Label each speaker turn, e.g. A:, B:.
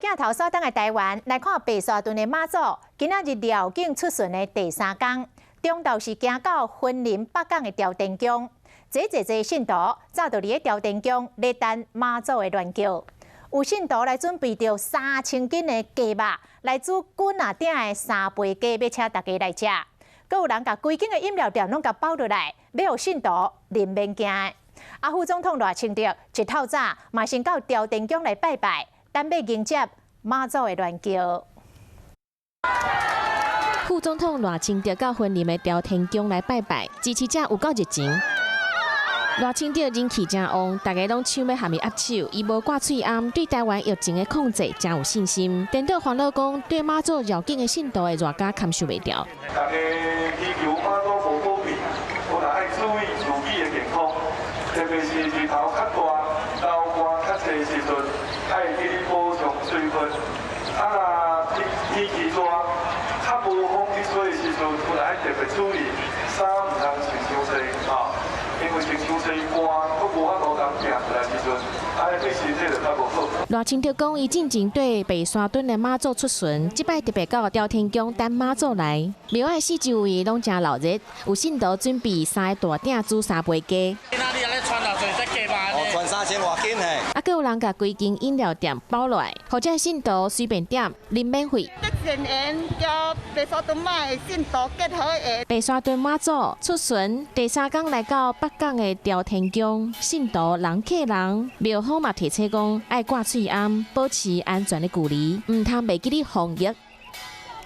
A: 镜头所等的台湾来看白沙屯的妈祖，今仔日绕境出巡的第3天，中昼是行到婚林北港的朝天宫，这信徒早就伫个朝天宫咧等妈祖的銮轿，有信徒来准备着3000斤的鸡肉，来煮滚啊鼎的3杯鸡，要请大家来吃。阁有人甲规间的饮料店拢甲包落来，要互信徒啉免惊的。副总统赖清德一透早嘛先到朝天宫来拜拜。 等要迎接妈祖的銮轿，
B: 副总统赖清德到婚礼的朝天宫来拜拜，支持者有够热情。赖清德人气真旺，大家拢抢要含伊握手，伊无挂喙暗，对台湾疫情的控制真有信心。颠倒烦恼讲，对妈祖绕境的信徒的热家堪受袂了。
C: 大家祈求妈祖保保庇，我也爱注意自己的健康，特别是日头较大、流汗较济时阵。 爱给你补充水分，天气热，较无风去吹的时阵，我来特别注意，衫唔通穿伤细，因为穿伤细寒，佫无法度当行出来时阵，对身体就较无好。
B: 赖清德讲，伊进前对白沙屯的妈祖出巡，即摆特别到朝天宫等妈祖来，庙外四周围拢真热闹，有信徒准备3个大鼎煮3杯鸡。
D: 传3000外斤嘿！
B: 阁有人甲规间饮料店包落来，或者信徒随便点啉免费。
E: 人缘交白沙屯妈的信徒结合的。
B: 白沙屯妈祖出巡第3天来到北港的朝天宫，信徒人客人，庙方嘛提醒讲爱挂喙暗，保持安全的距离，唔通袂记咧防疫。